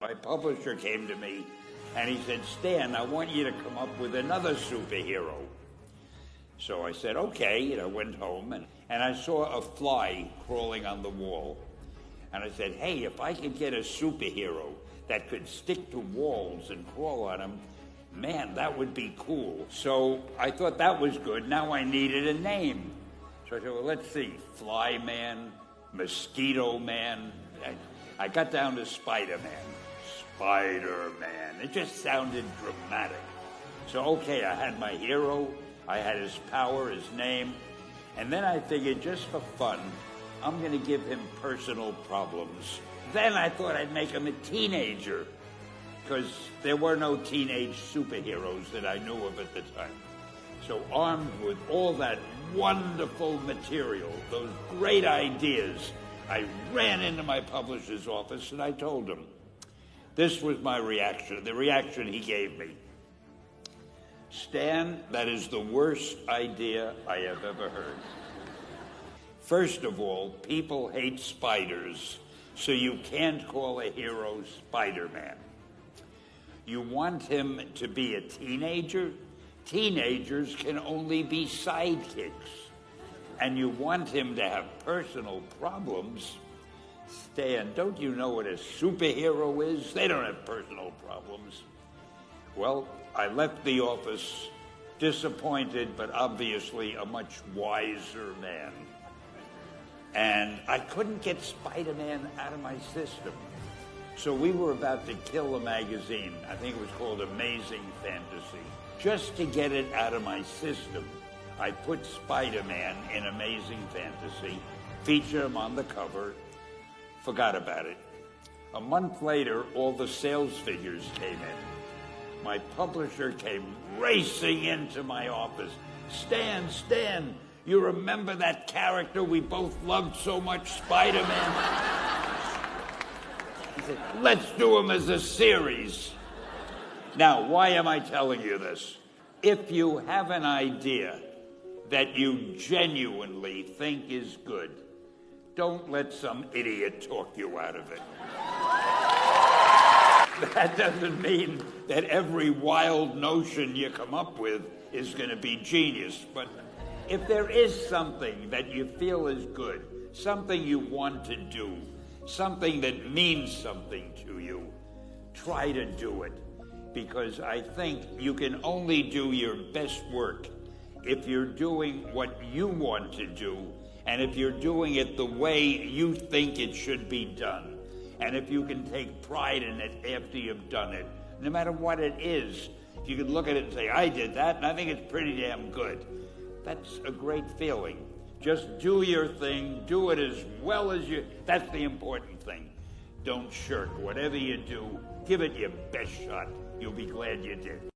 My publisher came to me and he said, Stan, I want you to come up with another superhero. So I said, okay, and I went home and I saw a fly crawling on the wall. And I said, hey, if I could get a superhero that could stick to walls and crawl on them, man, that would be cool. So I thought that was good. Now I needed a name. So I said, well, let's see, Fly Man, Mosquito Man. I got down to Spider-Man. Spider-Man. It just sounded dramatic. So, okay, I had my hero, I had his power, his name, and then I figured just for fun, I'm going to give him personal problems. Then I thought I'd make him a teenager, because there were no teenage superheroes that I knew of at the time. So armed with all that wonderful material, those great ideas, I ran into my publisher's office and I told him. This was my reaction, the reaction he gave me. Stan, that is the worst idea I have ever heard. First of all, people hate spiders, so you can't call a hero Spider-Man. You want him to be a teenager? Teenagers can only be sidekicks. And you want him to have personal problems? Stan, don't you know what a superhero is? They don't have personal problems. Well, I left the office disappointed, but obviously a much wiser man. And I couldn't get Spider-Man out of my system. So we were about to kill a magazine. I think it was called Amazing Fantasy. Just to get it out of my system, I put Spider-Man in Amazing Fantasy, featured him on the cover, forgot about it. A month later, all the sales figures came in. My publisher came racing into my office. Stan, you remember that character we both loved so much, Spider-Man? He said, let's do him as a series. Now, why am I telling you this? If you have an idea that you genuinely think is good, don't let some idiot talk you out of it. That doesn't mean that every wild notion you come up with is going to be genius, but if there is something that you feel is good, something you want to do, something that means something to you, try to do it. Because I think you can only do your best work if you're doing what you want to do, and if you're doing it the way you think it should be done, and if you can take pride in it after you've done it, no matter what it is. If you can look at it and say, I did that, and I think it's pretty damn good. That's a great feeling. Just do your thing, do it as well as you, that's the important thing. Don't shirk. Whatever you do, give it your best shot. You'll be glad you did.